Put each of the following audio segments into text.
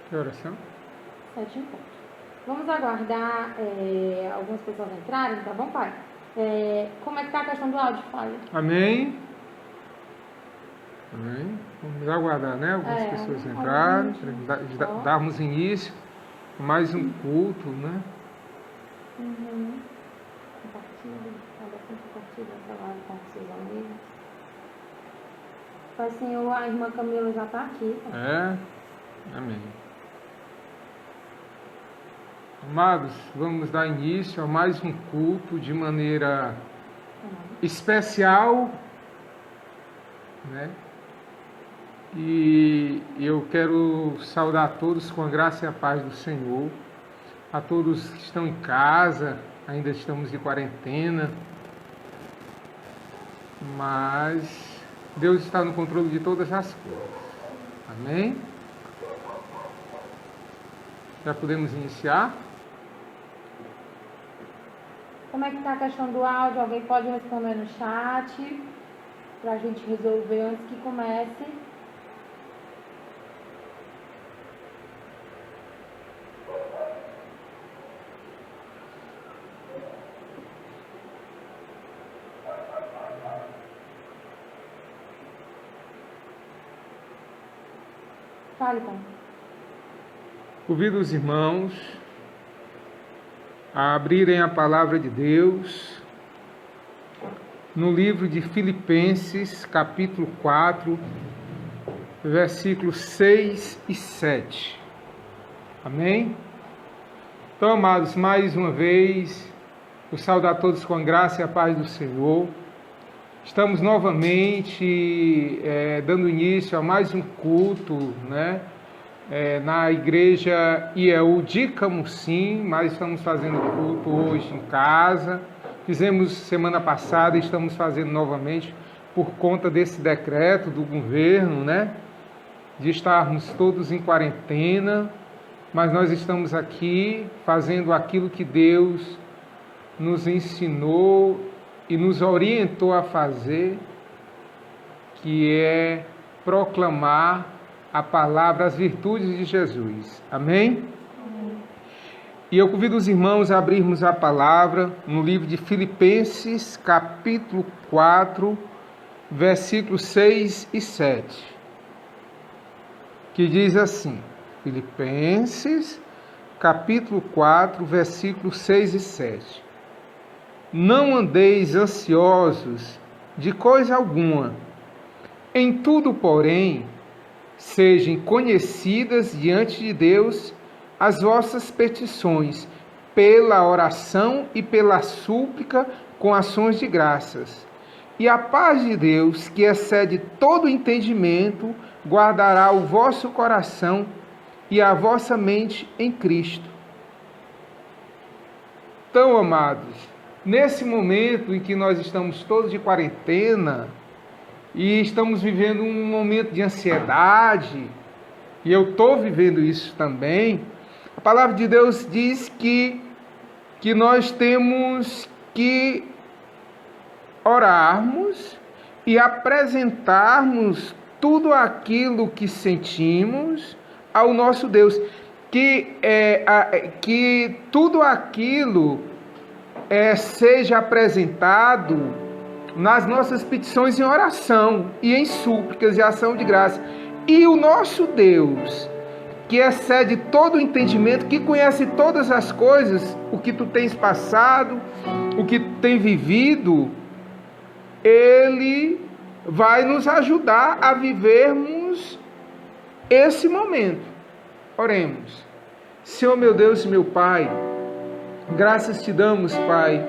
Que oração? 7 em ponto. Vamos aguardar algumas pessoas entrarem, tá bom, pai? Como é que tá a questão do áudio, Fábio? Amém. Amém. Vamos aguardar, né? Algumas pessoas entrarem, para darmos início a mais um culto, né? Compartilhe, compartilha essa live com seus amigos. Pai Senhor, a irmã Camila já está aqui. Tá? Amém. Amados, vamos dar início a mais um culto de maneira especial, né? E eu quero saudar a todos com a graça e a paz do Senhor, a todos que estão em casa, ainda estamos de quarentena, mas Deus está no controle de todas as coisas. Amém? Já podemos iniciar? Como é que está a questão do áudio? Alguém pode responder no chat para a gente resolver antes que comece. Fale, pai. Convido os irmãos a abrirem a palavra de Deus no livro de Filipenses, capítulo 4, versículos 6 e 7. Amém? Então, amados, mais uma vez, eu saúdo a todos com a graça e a paz do Senhor. Estamos novamente dando início a mais um culto, né? Na igreja IEU de Camusim, mas estamos fazendo culto hoje em casa. Fizemos semana passada e estamos fazendo novamente por conta desse decreto do governo, né? De estarmos todos em quarentena, mas nós estamos aqui fazendo aquilo que Deus nos ensinou e nos orientou a fazer, que é proclamar a palavra, as virtudes de Jesus. Amém? E eu convido os irmãos a abrirmos a palavra no livro de Filipenses, capítulo 4, versículos 6 e 7, que diz assim, Filipenses, capítulo 4, versículos 6 e 7. Não andeis ansiosos de coisa alguma, em tudo, porém, sejam conhecidas diante de Deus as vossas petições, pela oração e pela súplica com ações de graças. E a paz de Deus, que excede todo entendimento, guardará o vosso coração e a vossa mente em Cristo. Então, amados, nesse momento em que nós estamos todos de quarentena, e estamos vivendo um momento de ansiedade, e eu estou vivendo isso também, a palavra de Deus diz que nós temos que orarmos e apresentarmos tudo aquilo que sentimos ao nosso Deus, que tudo aquilo seja apresentado nas nossas petições em oração e em súplicas e ação de graça. E o nosso Deus, que excede todo o entendimento, que conhece todas as coisas, o que tu tens passado, o que tu tens vivido, Ele vai nos ajudar a vivermos esse momento. Oremos. Senhor meu Deus e meu Pai, graças te damos, Pai,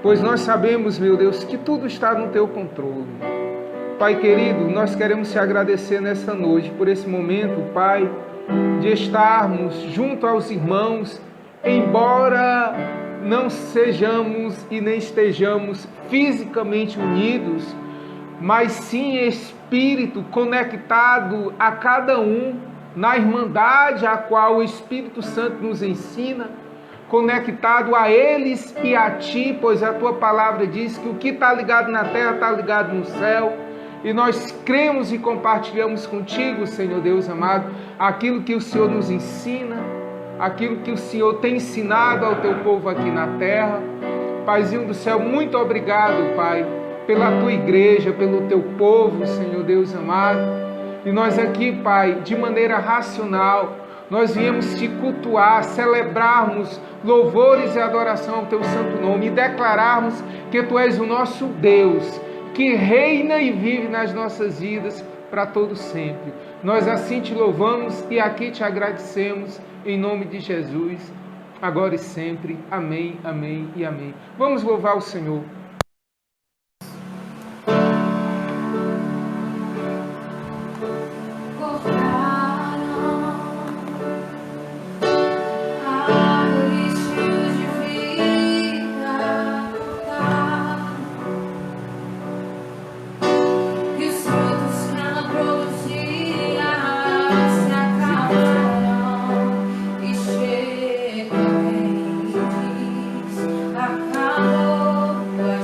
pois nós sabemos, meu Deus, que tudo está no teu controle. Pai querido, nós queremos te agradecer nessa noite por esse momento, Pai, de estarmos junto aos irmãos, embora não sejamos e nem estejamos fisicamente unidos, mas sim em espírito conectado a cada um na irmandade a qual o Espírito Santo nos ensina, conectado a eles e a Ti, pois a Tua palavra diz que o que está ligado na terra está ligado no céu. E nós cremos e compartilhamos contigo, Senhor Deus amado, aquilo que o Senhor nos ensina, aquilo que o Senhor tem ensinado ao Teu povo aqui na terra. Paizinho do céu, muito obrigado, Pai, pela Tua igreja, pelo Teu povo, Senhor Deus amado. E nós aqui, Pai, de maneira racional, nós viemos Te cultuar, celebrarmos louvores e adoração ao Teu santo nome e declararmos que Tu és o nosso Deus, que reina e vive nas nossas vidas para todo sempre. Nós assim Te louvamos e aqui Te agradecemos em nome de Jesus, agora e sempre. Amém, amém e amém. Vamos louvar o Senhor. Acabou.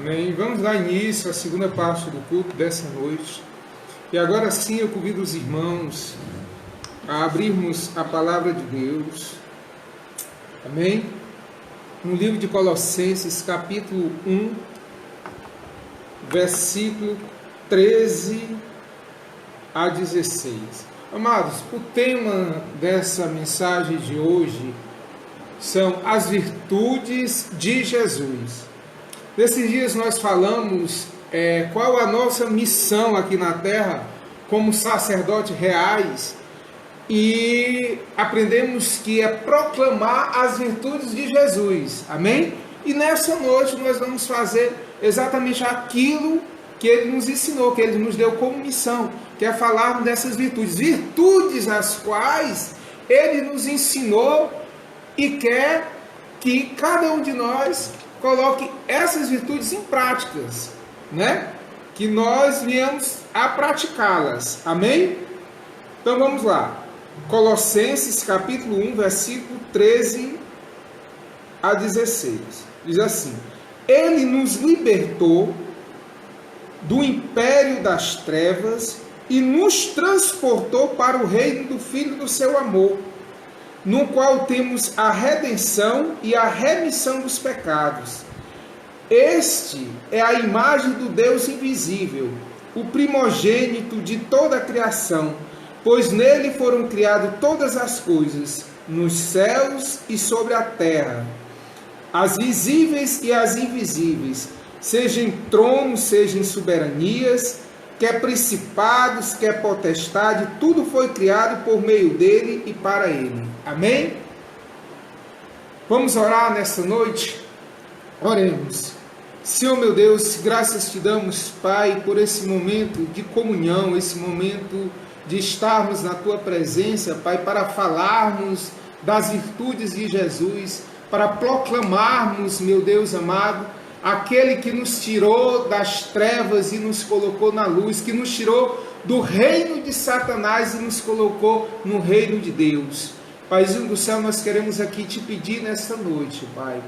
Amém. Vamos dar início à segunda parte do culto dessa noite. E agora sim eu convido os irmãos a abrirmos a palavra de Deus. Amém. No livro de Colossenses, capítulo 1, versículo 13 a 16. Amados, o tema dessa mensagem de hoje são as virtudes de Jesus. Nesses dias nós falamos qual a nossa missão aqui na terra como sacerdotes reais e aprendemos que é proclamar as virtudes de Jesus, amém? E nessa noite nós vamos fazer exatamente aquilo que Ele nos ensinou, que Ele nos deu como missão, que é falar dessas virtudes, virtudes as quais Ele nos ensinou e quer que cada um de nós coloque essas virtudes em práticas, né? Que nós viemos a praticá-las, amém? Então vamos lá, Colossenses capítulo 1, versículo 13 a 16, diz assim: Ele nos libertou do império das trevas e nos transportou para o reino do Filho do seu amor, no qual temos a redenção e a remissão dos pecados. Este é a imagem do Deus invisível, o primogênito de toda a criação, pois nele foram criadas todas as coisas, nos céus e sobre a terra, as visíveis e as invisíveis, seja em tronos, seja em soberanias, quer principados, quer potestade, tudo foi criado por meio dele e para ele. Amém? Vamos orar nessa noite? Oremos. Senhor meu Deus, graças te damos, Pai, por esse momento de comunhão, esse momento de estarmos na tua presença, Pai, para falarmos das virtudes de Jesus, para proclamarmos, meu Deus amado, aquele que nos tirou das trevas e nos colocou na luz, que nos tirou do reino de Satanás e nos colocou no reino de Deus. Paizinho do céu, nós queremos aqui te pedir nesta noite, Pai,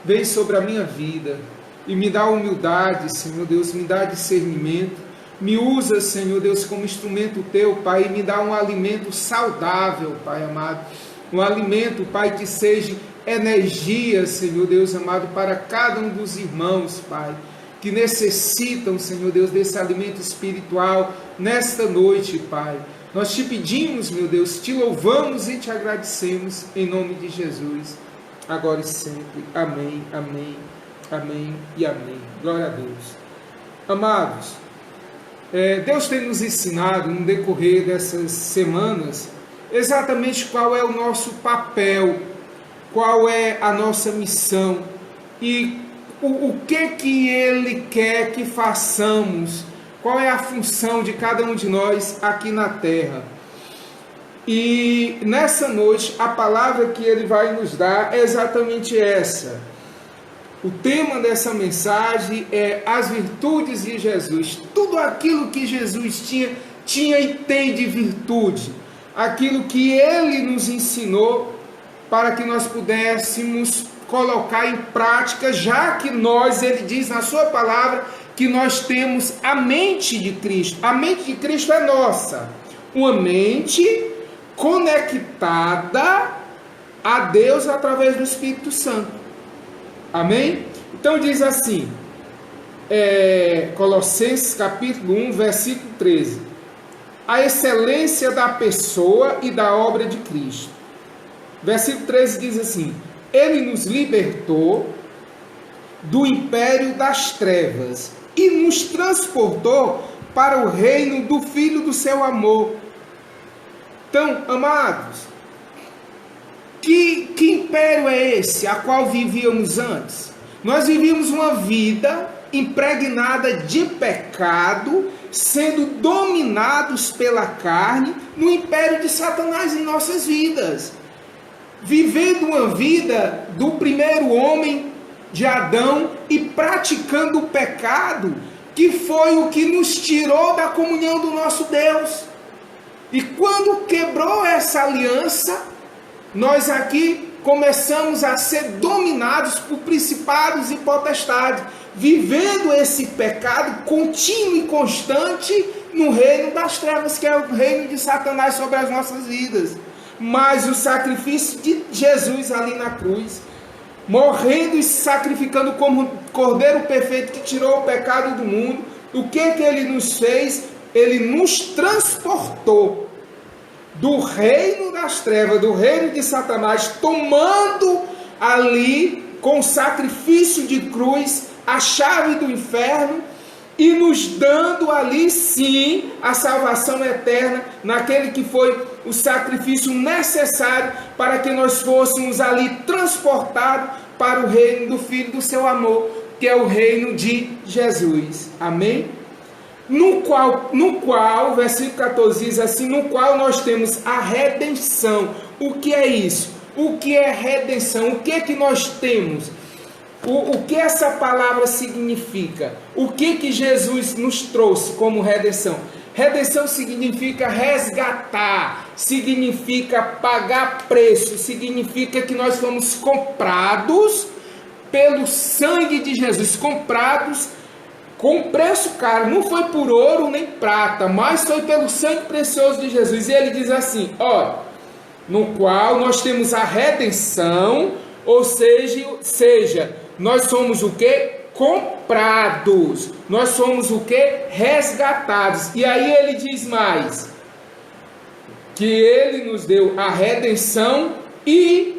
vem sobre a minha vida e me dá humildade, Senhor Deus, me dá discernimento, me usa, Senhor Deus, como instrumento teu, Pai, e me dá um alimento saudável, Pai amado, um alimento, Pai, que seja energia, Senhor Deus amado, para cada um dos irmãos, Pai, que necessitam, Senhor Deus, desse alimento espiritual nesta noite, Pai. Nós te pedimos, meu Deus, te louvamos e te agradecemos em nome de Jesus, agora e sempre. Amém, amém, amém e amém. Glória a Deus. Amados, Deus tem nos ensinado no decorrer dessas semanas exatamente qual é o nosso papel, qual é a nossa missão e o que Ele quer que façamos, qual é a função de cada um de nós aqui na terra. E nessa noite a palavra que Ele vai nos dar é exatamente essa. O tema dessa mensagem é as virtudes de Jesus. Tudo aquilo que Jesus tinha e tem de virtude, aquilo que Ele nos ensinou para que nós pudéssemos colocar em prática, já que Ele diz na sua palavra que nós temos a mente de Cristo. A mente de Cristo é nossa, uma mente conectada a Deus através do Espírito Santo. Amém? Então diz assim, Colossenses capítulo 1, versículo 13, a excelência da pessoa e da obra de Cristo. Versículo 13 diz assim: Ele nos libertou do império das trevas e nos transportou para o reino do Filho do seu amor. Então, amados, que império é esse a qual vivíamos antes? Nós vivíamos uma vida impregnada de pecado, sendo dominados pela carne, no império de Satanás em nossas vidas. Vivendo uma vida do primeiro homem, de Adão, e praticando o pecado, que foi o que nos tirou da comunhão do nosso Deus. E quando quebrou essa aliança, nós aqui começamos a ser dominados por principados e potestades, vivendo esse pecado contínuo e constante no reino das trevas, que é o reino de Satanás sobre as nossas vidas. Mas o sacrifício de Jesus ali na cruz, morrendo e se sacrificando como Cordeiro perfeito que tirou o pecado do mundo, o que ele nos fez? Ele nos transportou do reino das trevas, do reino de Satanás, tomando ali com sacrifício de cruz a chave do inferno e nos dando ali sim a salvação eterna, naquele que foi o sacrifício necessário para que nós fôssemos ali transportados para o reino do Filho do seu amor, que é o reino de Jesus. Amém? No qual, versículo 14 diz assim, no qual nós temos a redenção. O que é isso? O que é redenção? O que é que nós temos? O que essa palavra significa? O que Jesus nos trouxe como redenção? Redenção significa resgatar, significa pagar preço, significa que nós fomos comprados pelo sangue de Jesus, comprados com preço caro, não foi por ouro nem prata, mas foi pelo sangue precioso de Jesus. E ele diz assim, ó, no qual nós temos a redenção, ou seja, nós somos o que? Comprados. Nós somos o que? Resgatados. E aí ele diz mais, que ele nos deu a redenção e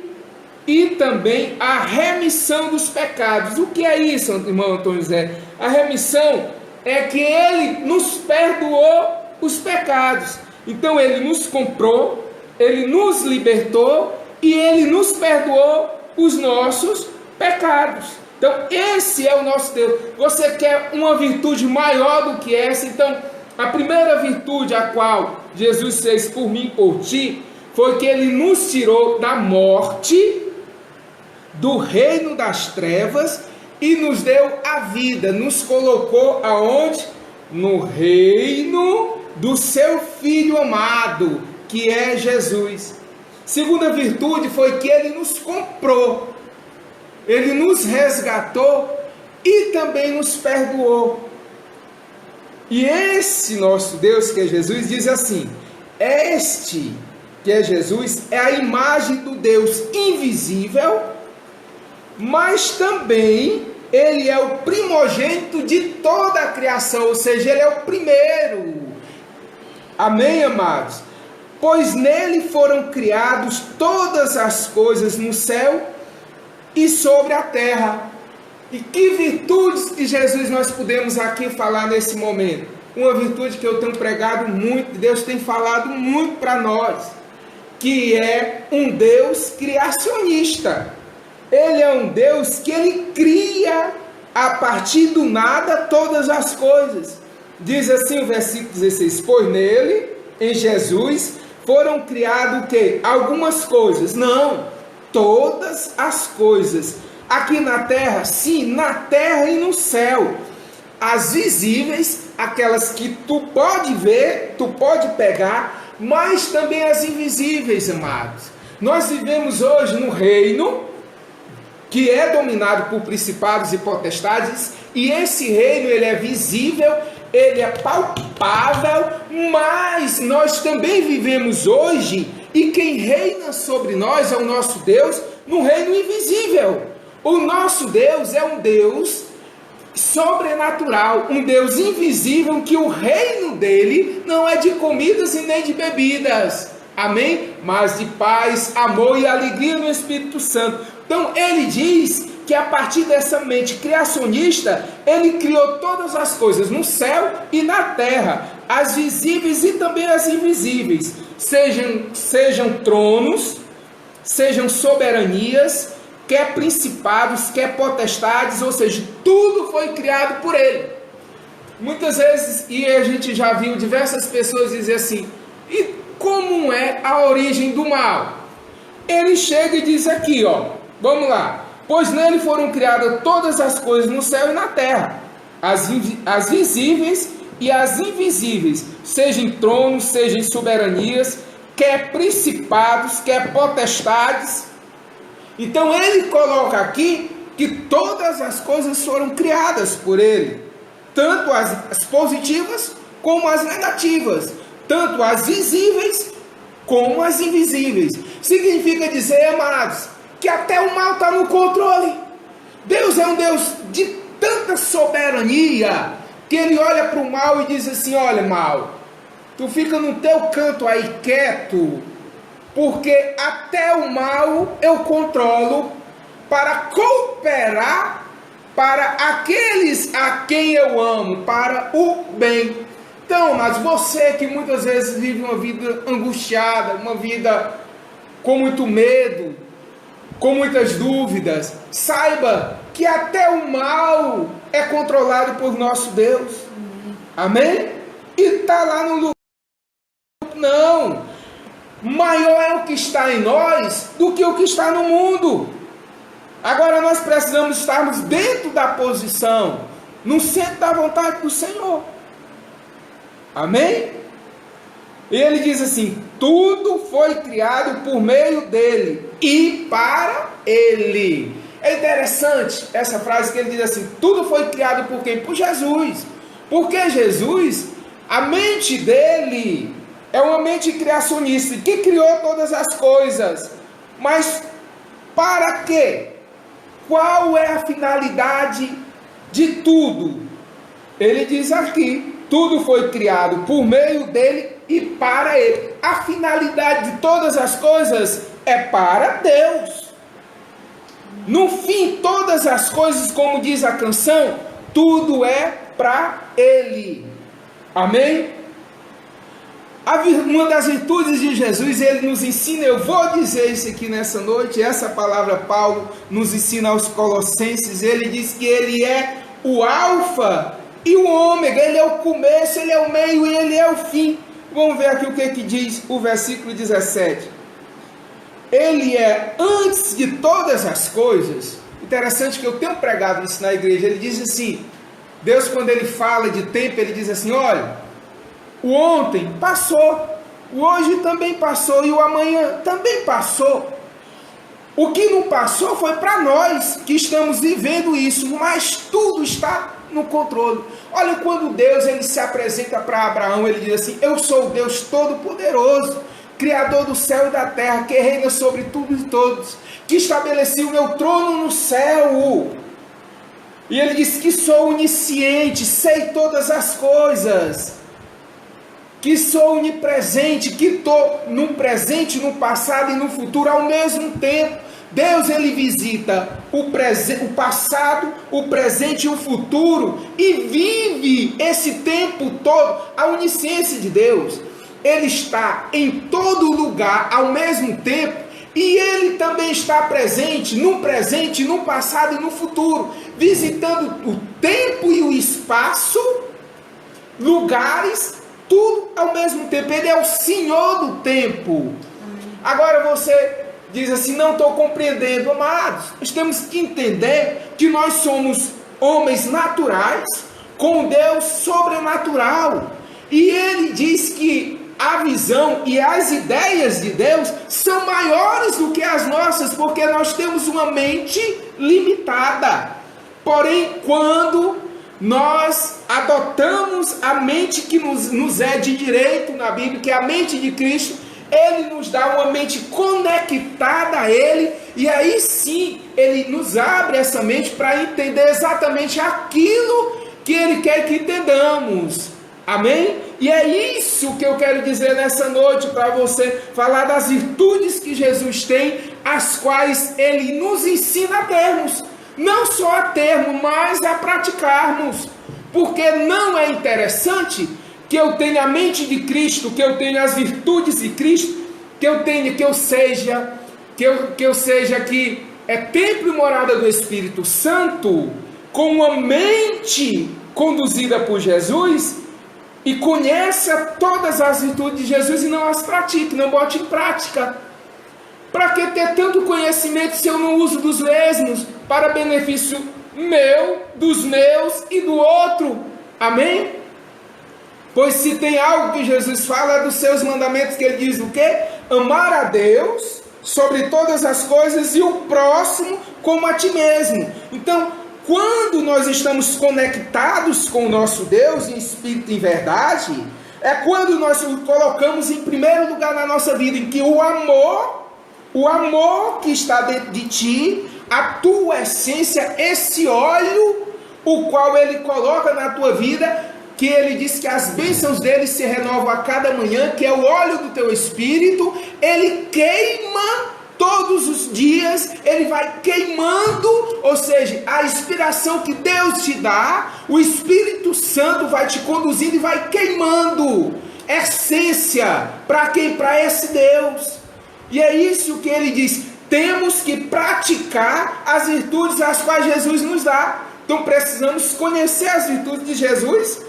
também a remissão dos pecados. O que é isso, irmão Antônio José? A remissão é que ele nos perdoou os pecados. Então ele nos comprou, ele nos libertou e ele nos perdoou os nossos pecados. Então esse é o nosso Deus. Você quer uma virtude maior do que essa? Então a primeira virtude a qual Jesus fez por mim e por ti foi que ele nos tirou da morte, do reino das trevas, e nos deu a vida, nos colocou aonde? No reino do seu Filho amado, que é Jesus. Segunda virtude foi que ele nos comprou, ele nos resgatou e também nos perdoou. E esse nosso Deus, que é Jesus, diz assim, este, que é Jesus, é a imagem do Deus invisível, mas também ele é o primogênito de toda a criação, ou seja, ele é o primeiro. Amém, amados? Pois nele foram criadas todas as coisas no céu e sobre a terra. E que virtudes de Jesus nós podemos aqui falar nesse momento? Uma virtude que eu tenho pregado muito, Deus tem falado muito para nós, que é um Deus criacionista. Ele é um Deus que ele cria a partir do nada todas as coisas. Diz assim o versículo 16, pois nele, em Jesus, foram criadas o quê? Algumas coisas. Não, todas as coisas. Aqui na terra, sim, na terra e no céu. As visíveis, aquelas que tu pode ver, tu pode pegar, mas também as invisíveis, amados. Nós vivemos hoje no reino que é dominado por principados e potestades, e esse reino ele é visível, ele é palpável, mas nós também vivemos hoje, e quem reina sobre nós é o nosso Deus, no reino invisível. O nosso Deus é um Deus sobrenatural, um Deus invisível, que o reino dele não é de comidas e nem de bebidas, amém? Mas de paz, amor e alegria no Espírito Santo. Então ele diz que a partir dessa mente criacionista, ele criou todas as coisas no céu e na terra, as visíveis e também as invisíveis, sejam tronos, sejam soberanias, quer principados, quer potestades, ou seja, tudo foi criado por ele. Muitas vezes, e a gente já viu diversas pessoas dizer assim, e como é a origem do mal? Ele chega e diz aqui, ó, vamos lá, pois nele foram criadas todas as coisas no céu e na terra, as visíveis e as invisíveis, sejam tronos, sejam soberanias, quer principados, quer potestades. Então ele coloca aqui que todas as coisas foram criadas por Ele, tanto as positivas como as negativas, tanto as visíveis como as invisíveis. Significa dizer, amados, que até o mal está no controle. Deus é um Deus de tanta soberania, que Ele olha para o mal e diz assim: olha, mal, tu fica no teu canto aí quieto, porque até o mal eu controlo para cooperar para aqueles a quem eu amo, para o bem. Então, mas você que muitas vezes vive uma vida angustiada, uma vida com muito medo, com muitas dúvidas, saiba que até o mal é controlado por nosso Deus. Amém? E está lá no lugar. Não. Maior é o que está em nós do que o que está no mundo. Agora nós precisamos estarmos dentro da posição, no centro da vontade do Senhor. Amém? E ele diz assim: tudo foi criado por meio dele e para ele. É interessante essa frase que ele diz assim: tudo foi criado por quem? Por Jesus. Porque Jesus, a mente dele é uma mente criacionista, que criou todas as coisas. Mas para quê? Qual é a finalidade de tudo? Ele diz aqui: tudo foi criado por meio dele e para ele. A finalidade de todas as coisas é para Deus. No fim, todas as coisas, como diz a canção, tudo é para ele. Amém? Uma das virtudes de Jesus, ele nos ensina, eu vou dizer isso aqui nessa noite, essa palavra Paulo nos ensina aos Colossenses, ele diz que ele é o alfa e o ômega, ele é o começo, ele é o meio e ele é o fim. Vamos ver aqui o que diz o versículo 17. Ele é antes de todas as coisas. Interessante que eu tenho pregado isso na igreja. Ele diz assim, Deus, quando ele fala de tempo, ele diz assim: olha, o ontem passou, o hoje também passou e o amanhã também passou. O que não passou foi para nós que estamos vivendo isso, mas tudo está no controle. Olha, quando Deus ele se apresenta para Abraão, ele diz assim: eu sou o Deus Todo-Poderoso, Criador do céu e da terra, que reina sobre tudo e todos, que estabeleci o meu trono no céu. E ele diz que sou onisciente, sei todas as coisas, que sou onipresente, que estou no presente, no passado e no futuro ao mesmo tempo. Deus ele visita o passado, o presente e o futuro e vive esse tempo todo. A onisciência de Deus, ele está em todo lugar ao mesmo tempo e ele também está presente, no passado e no futuro, visitando o tempo e o espaço, lugares, tudo ao mesmo tempo. Ele é o Senhor do tempo. Agora você diz assim: não estou compreendendo. Amados, nós temos que entender que nós somos homens naturais com Deus sobrenatural. E ele diz que a visão e as ideias de Deus são maiores do que as nossas, porque nós temos uma mente limitada. Porém, quando nós adotamos a mente que nos é de direito na Bíblia, que é a mente de Cristo, ele nos dá uma mente conectada a ele, e aí sim, ele nos abre essa mente para entender exatamente aquilo que ele quer que entendamos. Amém? E é isso que eu quero dizer nessa noite para você, falar das virtudes que Jesus tem, as quais ele nos ensina a termos. Não só a termos, mas a praticarmos. Porque não é interessante que eu tenha a mente de Cristo, que eu tenha as virtudes de Cristo, que eu seja que é templo e morada do Espírito Santo, com uma mente conduzida por Jesus, e conheça todas as virtudes de Jesus e não as pratique, não bote em prática. Para que ter tanto conhecimento se eu não uso dos mesmos para benefício meu, dos meus e do outro? Amém? Pois se tem algo que Jesus fala, é dos seus mandamentos, que ele diz o quê? Amar a Deus sobre todas as coisas e o próximo como a ti mesmo. Então, quando nós estamos conectados com o nosso Deus em espírito e em verdade, é quando nós o colocamos em primeiro lugar na nossa vida, em que o amor que está dentro de ti, a tua essência, esse óleo, o qual Ele coloca na tua vida, que Ele diz que as bênçãos dele se renovam a cada manhã, que é o óleo do teu espírito, Ele queima todos os dias, Ele vai queimando, ou seja, a inspiração que Deus te dá, o Espírito Santo vai te conduzindo e vai queimando essência para quem? Para esse Deus. E é isso que Ele diz, temos que praticar as virtudes as quais Jesus nos dá. Então precisamos conhecer as virtudes de Jesus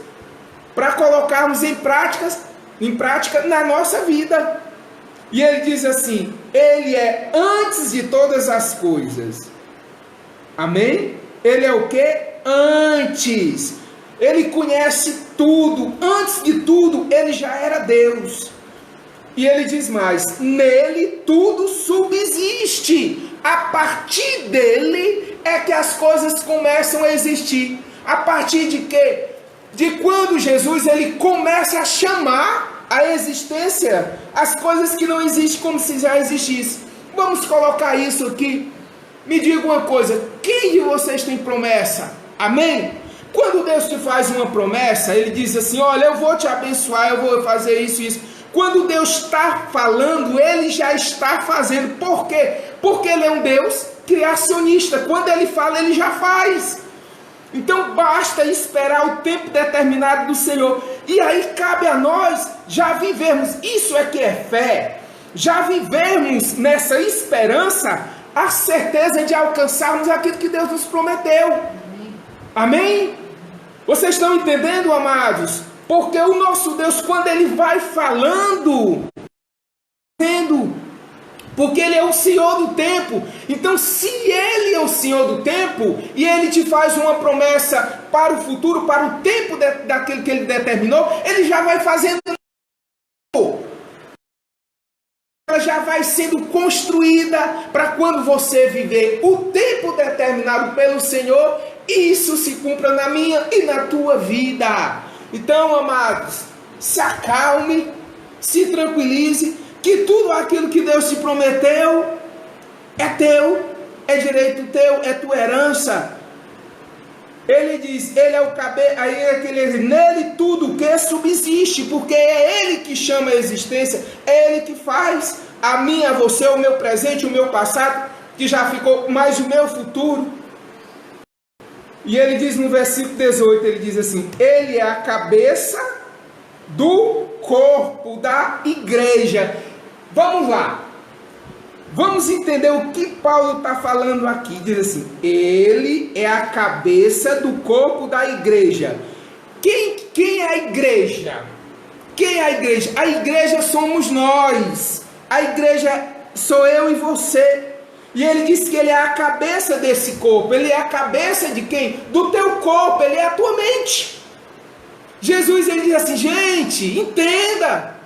para colocarmos em prática na nossa vida. E Ele diz assim, Ele é antes de todas as coisas. Amém? Ele é o que? Antes. Ele conhece tudo. Antes de tudo, Ele já era Deus. E Ele diz mais, nele tudo subsiste. A partir dele é que as coisas começam a existir. A partir de quê? De quando Jesus ele começa a chamar a existência as coisas que não existem como se já existissem. Vamos colocar isso aqui. Me diga uma coisa, quem de vocês tem promessa? Amém? Quando Deus te faz uma promessa, Ele diz assim, olha, eu vou te abençoar, eu vou fazer isso e isso. Quando Deus está falando, Ele já está fazendo. Por quê? Porque Ele é um Deus criacionista. Quando Ele fala, Ele já faz. Então basta esperar o tempo determinado do Senhor. E aí cabe a nós já vivermos. Isso é que é fé. Já vivermos nessa esperança a certeza de alcançarmos aquilo que Deus nos prometeu. Amém? Vocês estão entendendo, amados? Porque o nosso Deus, quando Ele vai falando, porque Ele é o Senhor do tempo. Então, se Ele é o Senhor do tempo, e Ele te faz uma promessa para o futuro, para o tempo daquele que Ele determinou, Ele já vai fazendo. Ela já vai sendo construída para quando você viver o tempo determinado pelo Senhor, isso se cumpra na minha e na tua vida. Então, amados, se acalme, se tranquilize, que tudo aquilo que Deus te prometeu é teu, é direito teu, é tua herança. Ele diz, Ele é o cabeça, aí é que Ele diz, nele tudo que subsiste, porque é Ele que chama a existência, é Ele que faz a mim, a você, o meu presente, o meu passado, que já ficou, mais o meu futuro. E Ele diz no versículo 18, Ele diz assim, Ele é a cabeça do corpo da igreja. Vamos lá. Vamos entender o que Paulo está falando aqui. Diz assim, Ele é a cabeça do corpo da igreja. Quem é a igreja? Quem é a igreja? A igreja somos nós. A igreja sou eu e você. E Ele diz que Ele é a cabeça desse corpo. Ele é a cabeça de quem? Do teu corpo. Ele é a tua mente. Jesus, Ele diz assim, gente, entenda.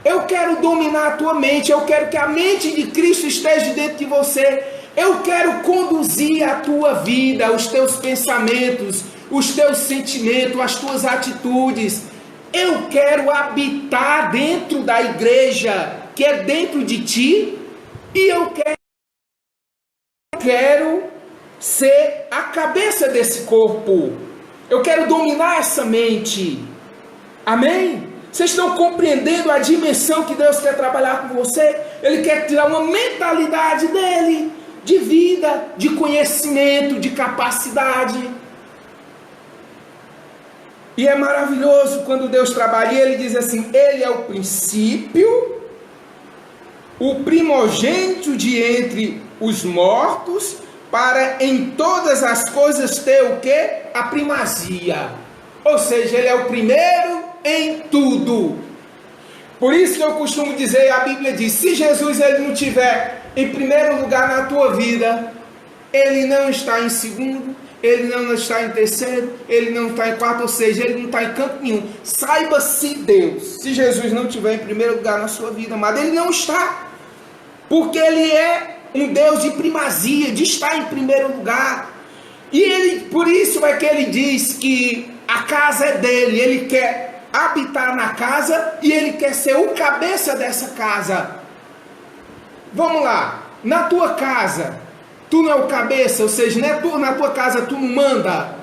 Eu quero dominar a tua mente. Eu quero que a mente de Cristo esteja dentro de você. Eu quero conduzir a tua vida, os teus pensamentos, os teus sentimentos, as tuas atitudes. Eu quero habitar dentro da igreja, que é dentro de ti. E eu quero ser a cabeça desse corpo. Eu quero dominar essa mente. Amém? Vocês estão compreendendo a dimensão que Deus quer trabalhar com você? Ele quer tirar uma mentalidade dele, de vida, de conhecimento, de capacidade. E é maravilhoso quando Deus trabalha. E Ele diz assim, Ele é o princípio, o primogênito de entre os mortos, para em todas as coisas ter o quê? A primazia. Ou seja, Ele é o primeiro em tudo. Por isso que eu costumo dizer, a Bíblia diz, se Jesus ele não estiver em primeiro lugar na tua vida, Ele não está em segundo, Ele não está em terceiro, Ele não está em quarto, ou seja, Ele não está em canto nenhum. Saiba se Deus, se Jesus não estiver em primeiro lugar na sua vida, amado, Ele não está. porque Ele é um Deus de primazia, de estar em primeiro lugar. E Ele, por isso é que Ele diz que a casa é dele, Ele quer habitar na casa e Ele quer ser o cabeça dessa casa. Vamos lá, na tua casa, tu não é o cabeça, ou seja, não é tu, na tua casa tu não manda,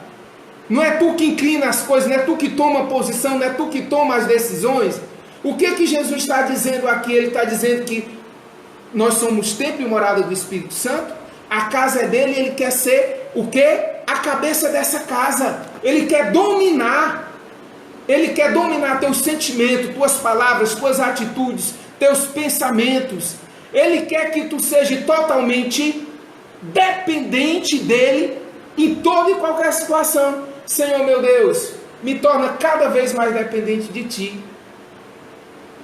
não é tu que inclina as coisas, não é tu que toma a posição, não é tu que toma as decisões. O que Jesus está dizendo aqui? Ele está dizendo que nós somos templo e morada do Espírito Santo, a casa é dele, ele quer ser o quê? A cabeça dessa casa. Ele quer dominar teus sentimentos, tuas palavras, tuas atitudes, teus pensamentos. Ele quer que tu seja totalmente dependente dele em toda e qualquer situação. Senhor meu Deus, me torna cada vez mais dependente de ti.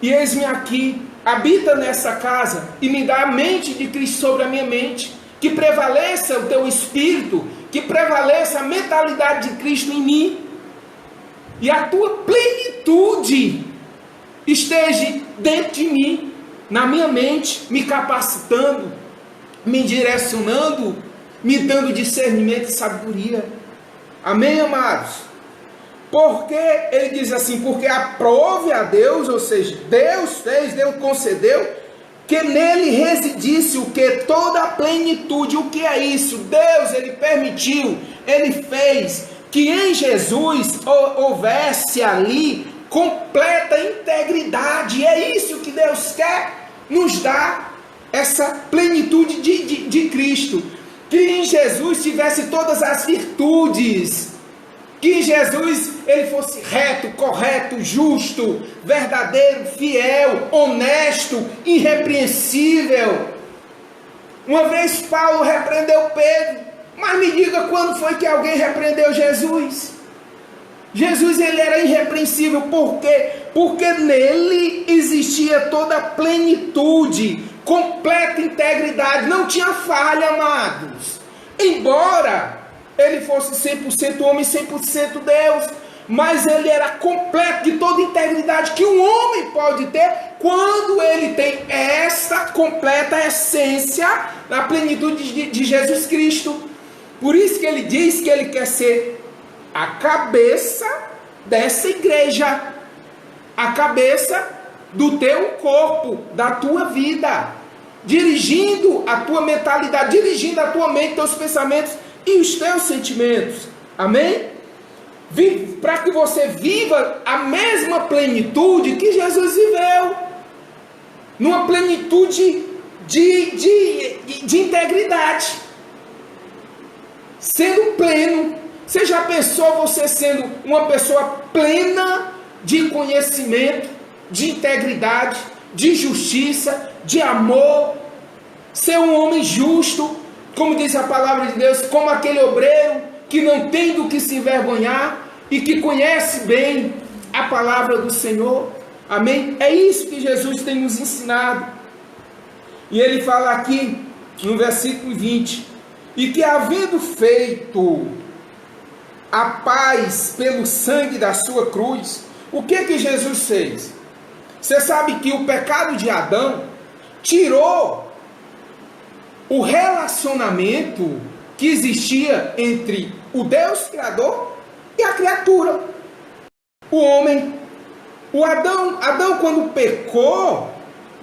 E eis-me aqui, habita nessa casa e me dá a mente de Cristo sobre a minha mente, que prevaleça o teu espírito, que prevaleça a mentalidade de Cristo em mim, e a tua plenitude esteja dentro de mim, na minha mente, me capacitando, me direcionando, me dando discernimento e sabedoria. Amém, amados? Porque ele diz assim, porque aprove a Deus, ou seja, Deus fez, Deus concedeu, que nele residisse o que? Toda a plenitude. O que é isso? Deus, ele permitiu, ele fez que em Jesus houvesse ali completa integridade. E é isso que Deus quer nos dar, essa plenitude de Cristo. Que em Jesus tivesse todas as virtudes. Que em Jesus ele fosse reto, correto, justo, verdadeiro, fiel, honesto, irrepreensível. Uma vez Paulo repreendeu Pedro, mas me diga quando foi que alguém repreendeu Jesus? Jesus ele era irrepreensível, por quê? Porque nele existia toda a plenitude, completa integridade, não tinha falha, amados. Embora ele fosse 100% homem e 100% Deus, mas ele era completo de toda integridade que um homem pode ter quando ele tem essa completa essência na plenitude de Jesus Cristo. Por isso que ele diz que ele quer ser a cabeça dessa igreja, a cabeça do teu corpo, da tua vida, dirigindo a tua mentalidade, dirigindo a tua mente, teus pensamentos e os teus sentimentos. Amém? Para que você viva a mesma plenitude que Jesus viveu, numa plenitude de integridade, sendo pleno. Você já pensou você sendo uma pessoa plena de conhecimento, de integridade, de justiça, de amor, ser um homem justo, como diz a palavra de Deus, como aquele obreiro que não tem do que se envergonhar e que conhece bem a palavra do Senhor. Amém? É isso que Jesus tem nos ensinado. E ele fala aqui no versículo 20, e que havendo feito a paz pelo sangue da sua cruz, o que Jesus fez? Você sabe que o pecado de Adão tirou o relacionamento que existia entre o Deus Criador e a criatura, o homem. O Adão quando pecou,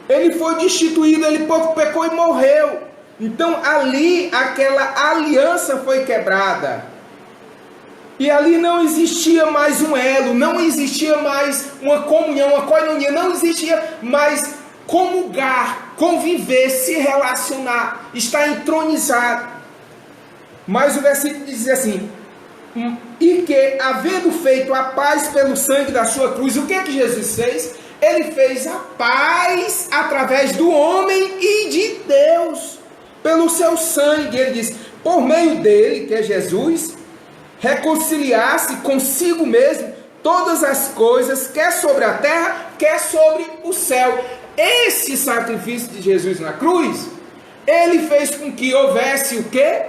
ele foi destituído, ele pecou e morreu. Então ali aquela aliança foi quebrada. E ali não existia mais um elo, não existia mais uma comunhão, uma coinonia, não existia mais comungar, conviver, se relacionar, estar entronizado. Mas o versículo diz assim, e que havendo feito a paz pelo sangue da sua cruz, o que é que Jesus fez? Ele fez a paz através do homem e de Deus, pelo seu sangue. Ele diz, por meio dele, que é Jesus, reconciliar-se consigo mesmo todas as coisas, quer sobre a terra, quer sobre o céu. Esse sacrifício de Jesus na cruz, ele fez com que houvesse o quê?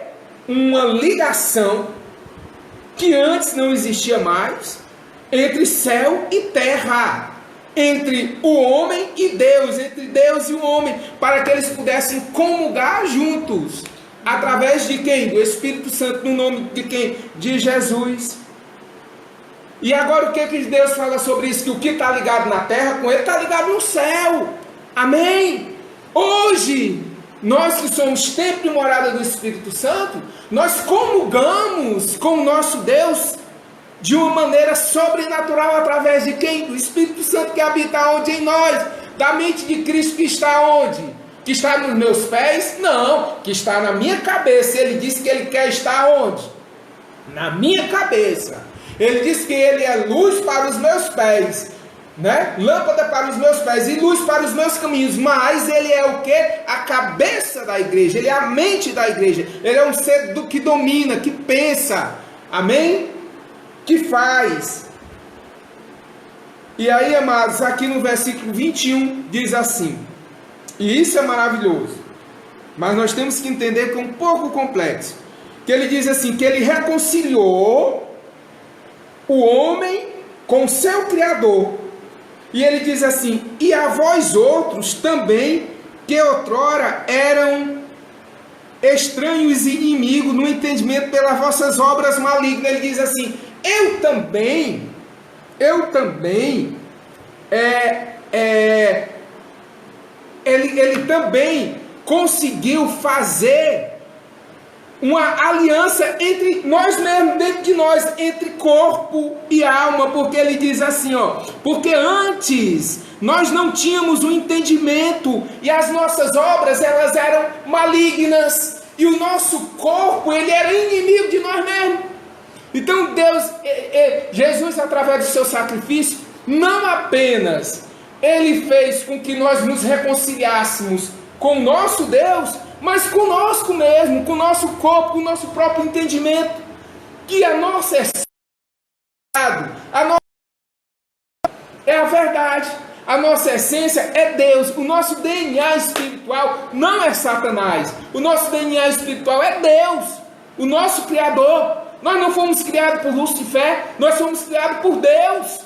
Uma ligação que antes não existia mais entre céu e terra. entre o homem e Deus, entre Deus e o homem, para que eles pudessem comungar juntos. Através de quem? Do Espírito Santo, no nome de quem? De Jesus. E agora o que Deus fala sobre isso? Que o que está ligado na terra com ele está ligado no céu. Amém? Hoje, nós que somos templo e morada do Espírito Santo, nós comungamos com o nosso Deus de uma maneira sobrenatural, através de quem? Do Espírito Santo que habita onde? Em nós. Da mente de Cristo que está onde? Que está nos meus pés? Não, que está na minha cabeça. Ele disse que ele quer estar onde? Na minha cabeça. Ele disse que ele é luz para os meus pés, né? Lâmpada para os meus pés e luz para os meus caminhos. Mas ele é o que? A cabeça da igreja. Ele é a mente da igreja. Ele é um ser que domina, que pensa. Amém? Que faz. E aí, amados, aqui no versículo 21 diz assim, e isso é maravilhoso, mas nós temos que entender que é um pouco complexo, que ele diz assim, que ele reconciliou o homem com seu Criador, e ele diz assim, e a vós outros também, que outrora eram estranhos e inimigos no entendimento pelas vossas obras malignas. Ele diz assim, eu também, ele também conseguiu fazer uma aliança entre nós mesmos, dentro de nós, entre corpo e alma, porque ele diz assim, ó, porque antes nós não tínhamos o entendimento e as nossas obras, elas eram malignas, e o nosso corpo, ele era inimigo de nós mesmos. Então Deus, Jesus, através do seu sacrifício, não apenas ele fez com que nós nos reconciliássemos com o nosso Deus, mas conosco mesmo, com o nosso corpo, com o nosso próprio entendimento, que a nossa essência é a verdade, a nossa essência é Deus, o nosso DNA espiritual não é Satanás, o nosso DNA espiritual é Deus, o nosso Criador. Nós não fomos criados por Lucifer, nós fomos criados por Deus,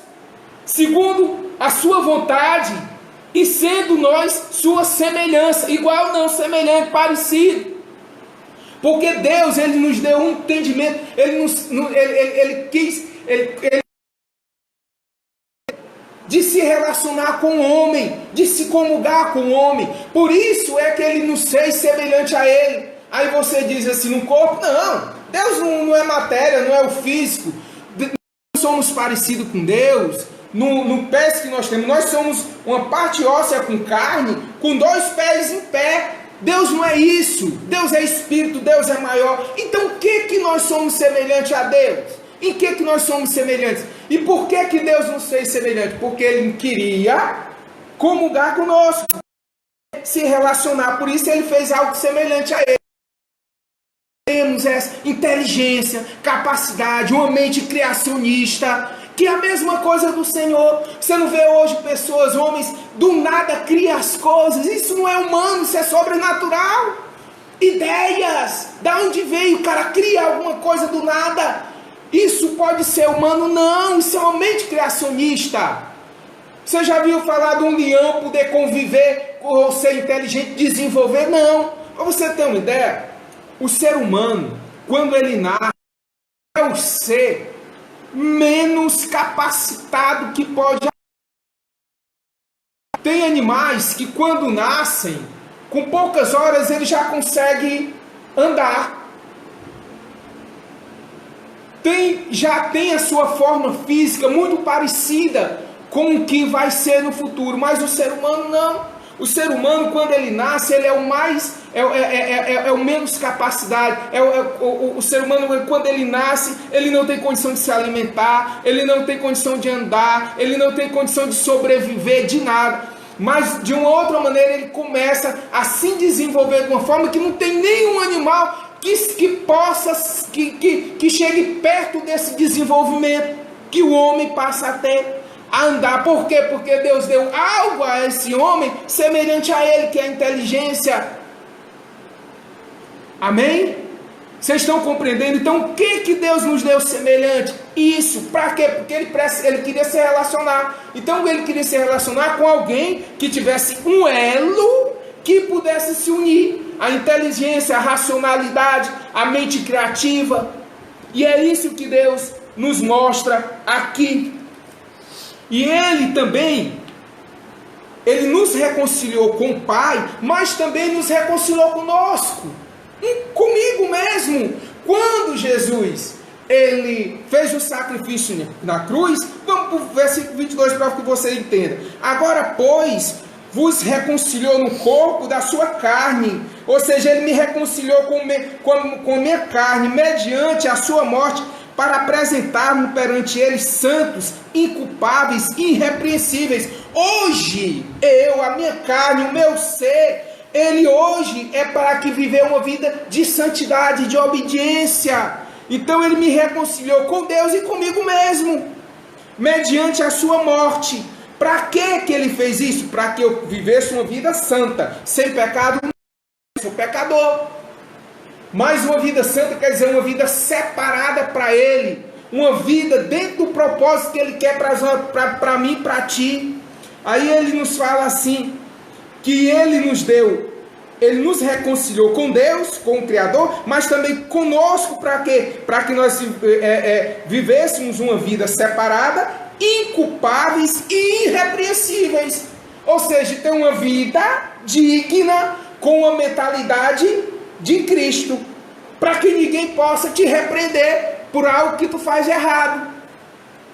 segundo a sua vontade, e sendo nós sua semelhança, igual não, semelhante, parecido. Porque Deus, ele nos deu um entendimento, ele quis de se relacionar com o homem, de se comungar com o homem. Por isso é que ele nos fez semelhante a ele. Aí você diz assim, no corpo, não, Deus não é matéria, não é o físico, não somos parecidos com Deus, no pés que nós temos, nós somos uma parte óssea com carne, com 2 pés em pé. Deus não é isso, Deus é espírito, Deus é maior. Então o que nós somos semelhantes a Deus? Em que nós somos semelhantes? E por que Deus nos fez semelhante? Porque Ele queria comungar conosco, se relacionar, por isso Ele fez algo semelhante a Ele. Temos essa inteligência, capacidade, uma mente criacionista, que é a mesma coisa do Senhor. Você não vê hoje pessoas, homens, do nada criam as coisas. Isso não é humano, isso é sobrenatural. Ideias, da onde veio? O cara cria alguma coisa do nada. Isso pode ser humano? Não, isso é uma mente criacionista. Você já viu falar de um leão poder conviver ou ser inteligente, desenvolver? Não. Para você ter uma ideia, o ser humano, quando ele nasce, é o ser menos capacitado que pode. Tem animais que quando nascem, com poucas horas ele já consegue andar. Já tem a sua forma física muito parecida com o que vai ser no futuro, mas o ser humano não. O ser humano, quando ele nasce, ele é o mais, é o menos capacidade. O ser humano, quando ele nasce, ele não tem condição de se alimentar, ele não tem condição de andar, ele não tem condição de sobreviver de nada. Mas de uma outra maneira ele começa a se desenvolver de uma forma que não tem nenhum animal que chegue perto desse desenvolvimento que o homem passa a ter. A andar. Por quê? Porque Deus deu algo a esse homem semelhante a ele, que é a inteligência. Amém? Vocês estão compreendendo? Então, o que Deus nos deu semelhante? Isso. Para quê? Porque ele queria se relacionar. Então, ele queria se relacionar com alguém que tivesse um elo que pudesse se unir. A inteligência, a racionalidade, a mente criativa. E é isso que Deus nos mostra aqui. E ele também, ele nos reconciliou com o Pai, mas também nos reconciliou conosco. Comigo mesmo. Quando Jesus, ele fez o sacrifício na cruz, vamos para o versículo 22 para que você entenda. Agora, pois, vos reconciliou no corpo da sua carne, ou seja, ele me reconciliou com minha carne, mediante a sua morte, para apresentar-me perante eles santos, inculpáveis, irrepreensíveis. Hoje, a minha carne, o meu ser, ele hoje é para que viver uma vida de santidade, de obediência. Então ele me reconciliou com Deus e comigo mesmo, mediante a sua morte. Para que ele fez isso? Para que eu vivesse uma vida santa, sem pecado. Eu sou pecador. Mas uma vida santa quer dizer uma vida separada para ele, uma vida dentro do propósito que ele quer para mim e para ti. Aí ele nos fala assim, que ele nos deu, ele nos reconciliou com Deus, com o Criador, mas também conosco. Para quê? Para que nós vivêssemos uma vida separada, inculpáveis e irrepreensíveis. Ou seja, ter uma vida digna, com a mentalidade de Cristo, para que ninguém possa te repreender por algo que tu faz errado.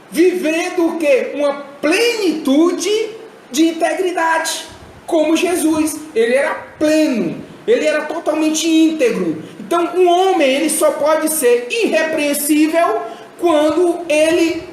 Vivendo o quê? Uma plenitude de integridade, como Jesus. Ele era pleno, ele era totalmente íntegro. Então um homem, ele só pode ser irrepreensível quando ele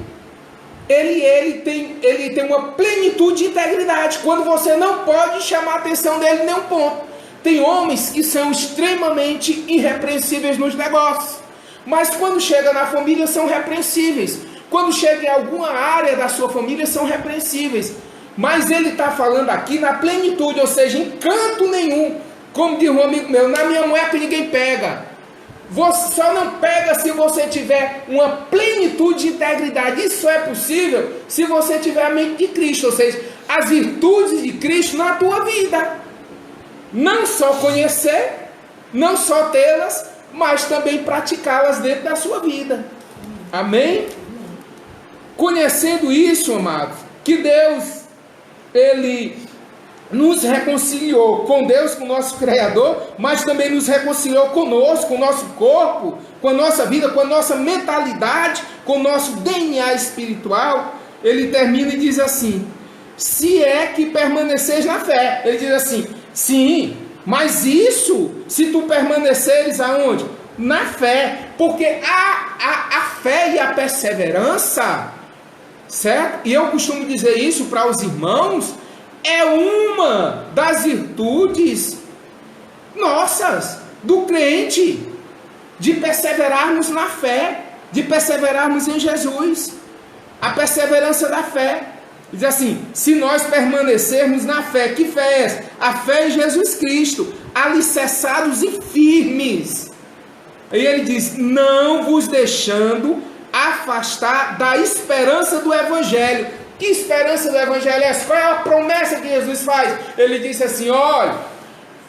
tem uma plenitude de integridade, quando você não pode chamar a atenção dele em nenhum ponto. Tem homens que são extremamente irrepreensíveis nos negócios, mas quando chega na família são repreensíveis. Quando chega em alguma área da sua família são repreensíveis. Mas ele está falando aqui na plenitude, ou seja, em canto nenhum. Como diz um amigo meu, na minha moeda ninguém pega. Você só não pega se você tiver uma plenitude de integridade. Isso só é possível se você tiver a mente de Cristo, ou seja, as virtudes de Cristo na tua vida. Não só conhecer, não só tê-las, mas também praticá-las dentro da sua vida. Amém? Conhecendo isso, amados, que Deus, ele nos reconciliou com Deus, com o nosso Criador, mas também nos reconciliou conosco, com o nosso corpo, com a nossa vida, com a nossa mentalidade, com o nosso DNA espiritual. Ele termina e diz assim: se é que permaneceis na fé. Ele diz assim: sim, mas isso, se tu permaneceres aonde? Na fé, porque a fé e a perseverança, certo? E eu costumo dizer isso para os irmãos, é uma das virtudes nossas, do crente, de perseverarmos na fé, de perseverarmos em Jesus, a perseverança da fé. Diz assim: se nós permanecermos na fé, que fé é essa? A fé em Jesus Cristo, alicerçados e firmes. Aí ele diz: não vos deixando afastar da esperança do Evangelho. Que esperança do Evangelho é essa? Qual é a promessa que Jesus faz? Ele disse assim: olha,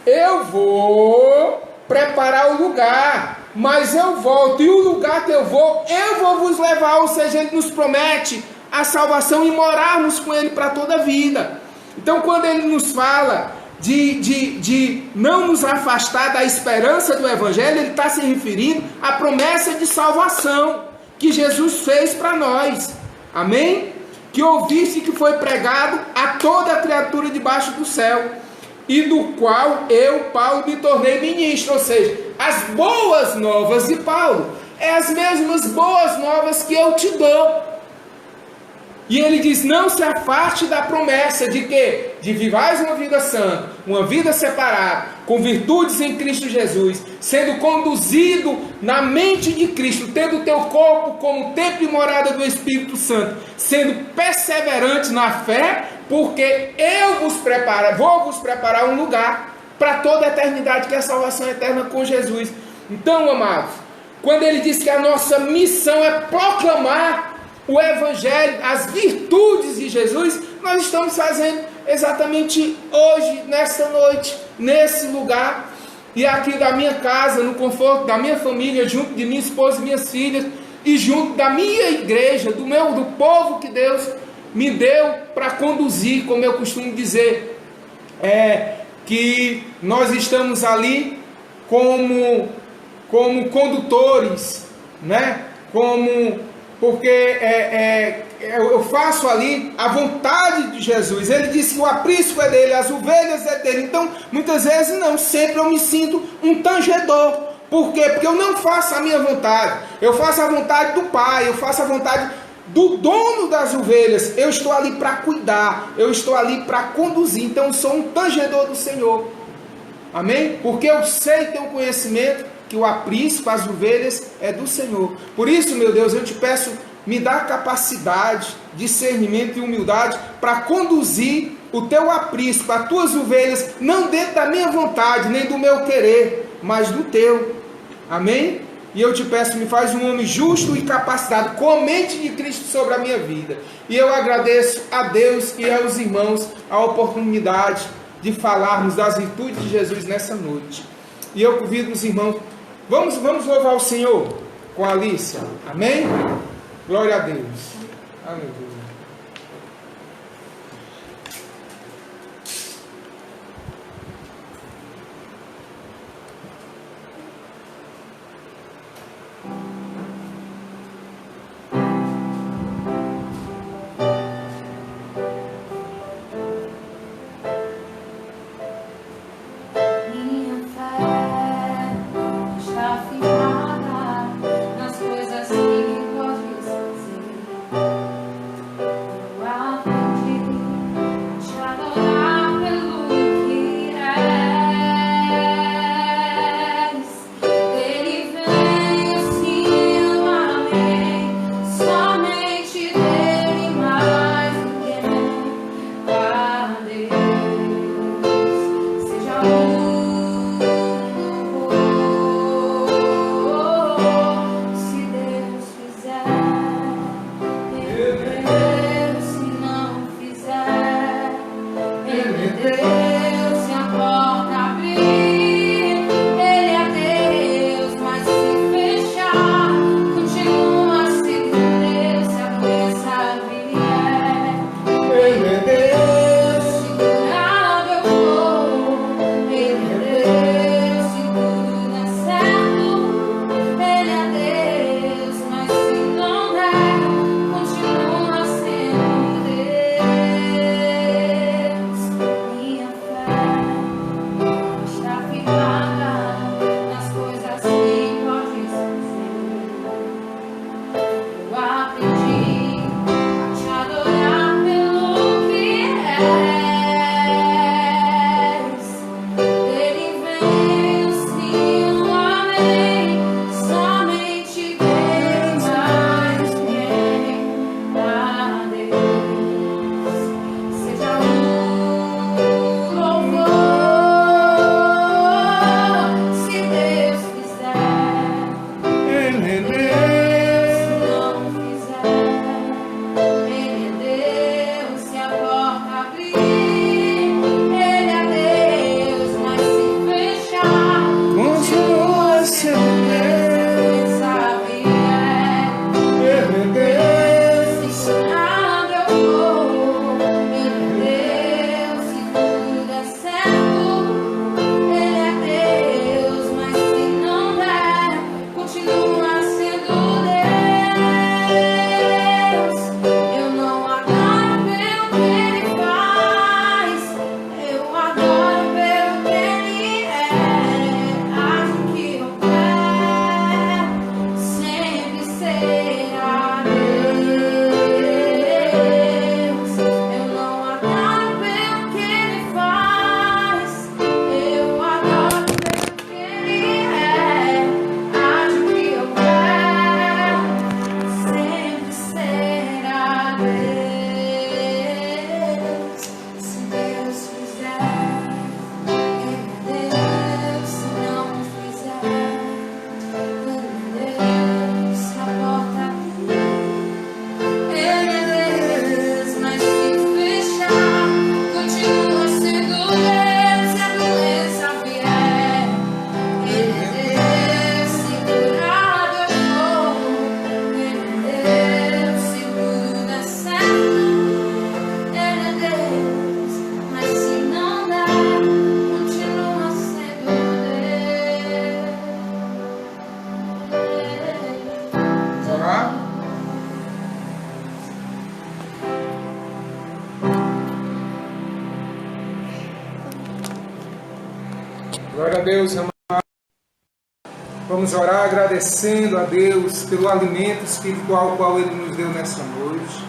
eu vou preparar o lugar, mas eu volto, e o lugar que eu vou vos levar. Ou seja, ele nos promete a salvação e morarmos com ele para toda a vida. Então, quando ele nos fala de não nos afastar da esperança do Evangelho, ele está se referindo à promessa de salvação que Jesus fez para nós. Amém? Que ouviste que foi pregado a toda a criatura debaixo do céu, e do qual eu, Paulo, me tornei ministro. Ou seja, as boas novas de Paulo é as mesmas boas novas que eu te dou. E ele diz: não se afaste da promessa de que? De vivais uma vida santa, uma vida separada, com virtudes em Cristo Jesus, sendo conduzido na mente de Cristo, tendo o teu corpo como templo e morada do Espírito Santo, sendo perseverante na fé, porque eu vou vos preparar um lugar para toda a eternidade, que é a salvação eterna com Jesus. Então, amados, quando ele diz que a nossa missão é proclamar o Evangelho, as virtudes de Jesus, nós estamos fazendo exatamente hoje, nesta noite, nesse lugar, e aqui da minha casa, no conforto da minha família, junto de minha esposa e minhas filhas, e junto da minha igreja, do povo que Deus me deu para conduzir, como eu costumo dizer, que nós estamos ali como condutores, né? Porque eu faço ali a vontade de Jesus. Ele disse que o aprisco é dele, as ovelhas é dele. Então, muitas vezes não, sempre eu me sinto um tangedor. Por quê? Porque eu não faço a minha vontade, eu faço a vontade do Pai, eu faço a vontade do dono das ovelhas. Eu estou ali para cuidar, eu estou ali para conduzir. Então eu sou um tangedor do Senhor, amém? Porque eu sei, tenho conhecimento que o aprisco, as ovelhas é do Senhor. Por isso, meu Deus, eu te peço, me dá capacidade, discernimento e humildade para conduzir o teu aprisco, as tuas ovelhas, não dentro da minha vontade, nem do meu querer, mas do teu, amém? E eu te peço, me faz um homem justo e capacitado, com a mente de Cristo sobre a minha vida. E eu agradeço a Deus e aos irmãos a oportunidade de falarmos das virtudes de Jesus nessa noite. E eu convido os irmãos, vamos louvar o Senhor com a Alícia, amém? Glória a Deus, aleluia. Nas coisas que podes fazer. Glória a Deus, amado. Vamos orar agradecendo a Deus pelo alimento espiritual qual Ele nos deu nessa noite.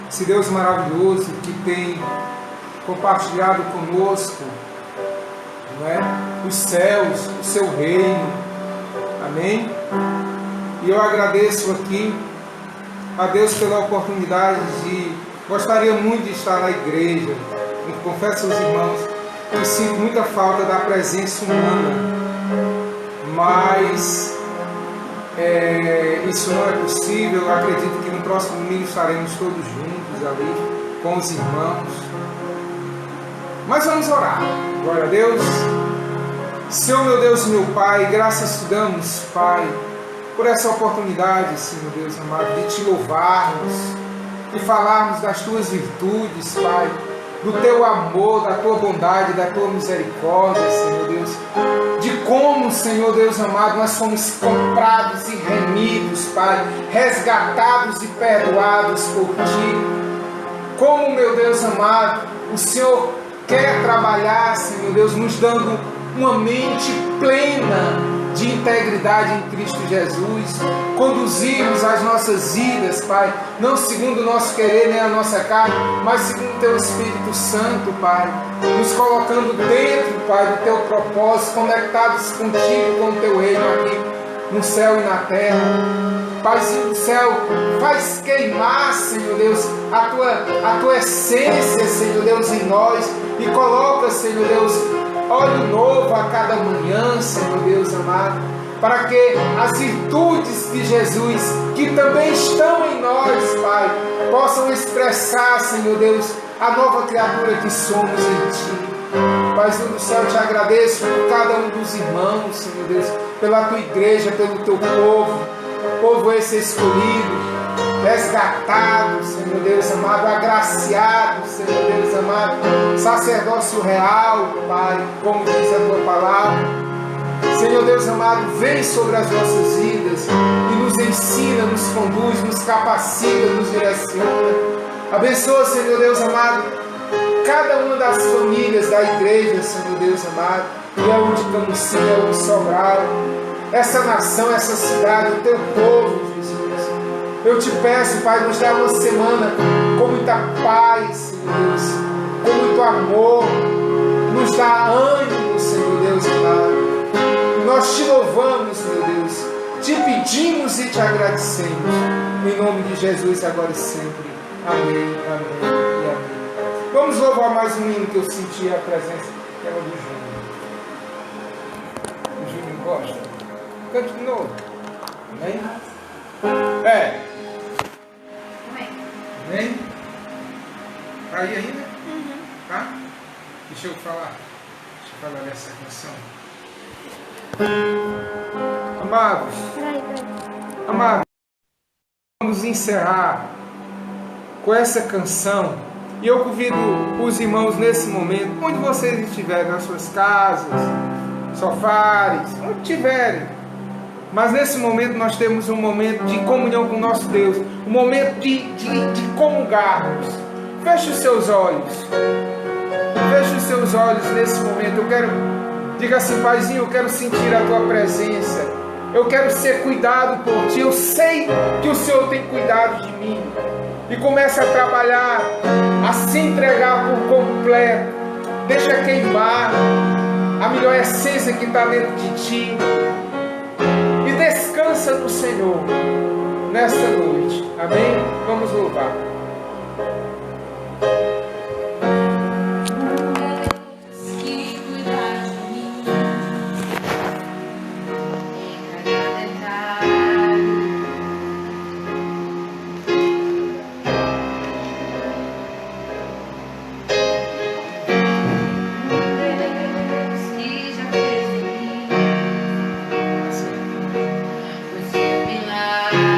Esse Deus maravilhoso que tem compartilhado conosco, não é? Os céus, o seu reino. Amém? E eu agradeço aqui a Deus pela oportunidade gostaria muito de estar na igreja. Eu confesso aos irmãos que eu sinto muita falta da presença humana, mas isso não é possível. Eu acredito que no próximo domingo estaremos todos juntos ali com os irmãos. Mas vamos orar. Glória a Deus. Senhor, meu Deus e meu Pai, graças te damos, Pai, por essa oportunidade, Senhor Deus amado, de te louvarmos, de falarmos das tuas virtudes, Pai, do teu amor, da tua bondade, da tua misericórdia, Senhor Deus, de como, Senhor Deus amado, nós fomos comprados e remidos, Pai, resgatados e perdoados por Ti. Como, meu Deus amado, o Senhor quer trabalhar, Senhor Deus, nos dando uma mente plena de integridade em Cristo Jesus, conduzirmos as nossas vidas, Pai, não segundo o nosso querer nem a nossa carne, mas segundo o Teu Espírito Santo, Pai, nos colocando dentro, Pai, do Teu propósito, conectados contigo, com o Teu reino aqui, no céu e na terra. Paizinho do céu, faz queimar, Senhor Deus, a tua essência, Senhor Deus, em nós, e coloca, Senhor Deus, óleo novo a cada manhã, Senhor Deus amado, para que as virtudes de Jesus, que também estão em nós, Pai, possam expressar, Senhor Deus, a nova criatura que somos em Ti. Paizinho do céu, eu te agradeço por cada um dos irmãos, Senhor Deus, pela Tua igreja, pelo Teu povo esse escolhido, resgatado, Senhor Deus amado, agraciado, Senhor Deus amado, sacerdócio real, Pai, como diz a Tua palavra. Senhor Deus amado, vem sobre as nossas vidas e nos ensina, nos conduz, nos capacita, nos direciona. Abençoa, Senhor Deus amado, cada uma das famílias da igreja, Senhor Deus amado, e aonde Camusim, aonde Sobral, essa nação, essa cidade, o Teu povo, Jesus. Eu te peço, Pai, nos dá uma semana com muita paz, Senhor Deus, com muito amor, nos dá ânimo, Senhor Deus amado. Nós te louvamos, meu Deus, te pedimos e te agradecemos, em nome de Jesus, agora e sempre. Amém, amém e amém. Vamos louvar mais um hino que eu senti a presença, que é o do Júnior. O Júnior gosta? Cante de novo. Amém? É. Amém? Tá aí ainda? Tá? Deixa eu falar. Deixa eu falar dessa canção. Amados. Amados. Vamos encerrar com essa canção. E eu convido os irmãos nesse momento, onde vocês estiverem, nas suas casas, sofares, onde estiverem. Mas nesse momento nós temos um momento de comunhão com o nosso Deus, um momento de comungarmos. Feche os seus olhos. Feche os seus olhos nesse momento. Diga assim, Paizinho, eu quero sentir a Tua presença. Eu quero ser cuidado por Ti. Eu sei que o Senhor tem cuidado de mim. E comece a trabalhar, a se entregar por completo. Deixa queimar a melhor essência que está dentro de Ti. Descansa no Senhor nesta noite. Amém? Vamos louvar. Milagre.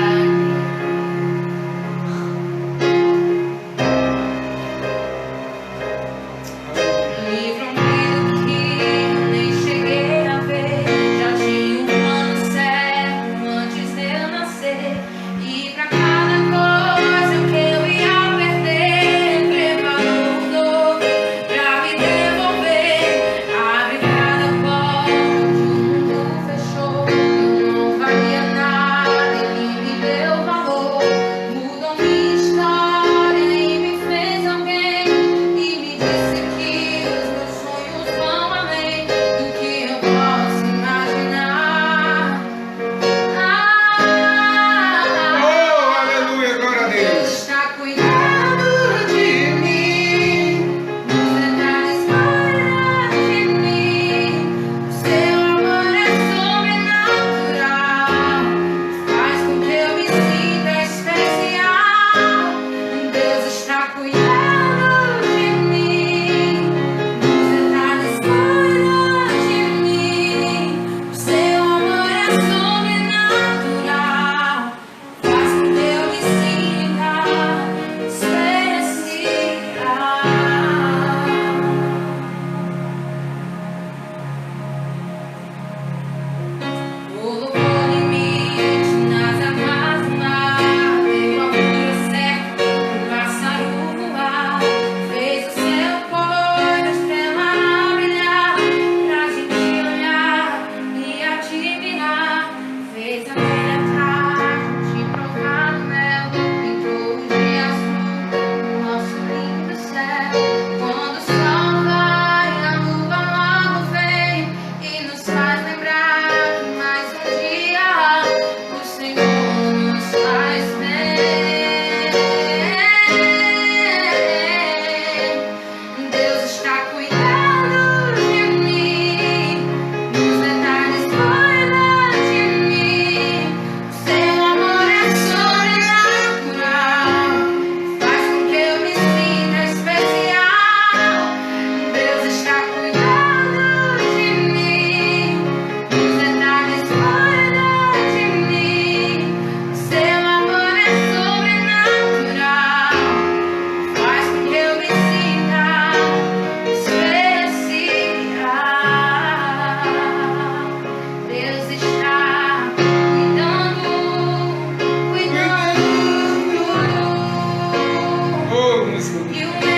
música.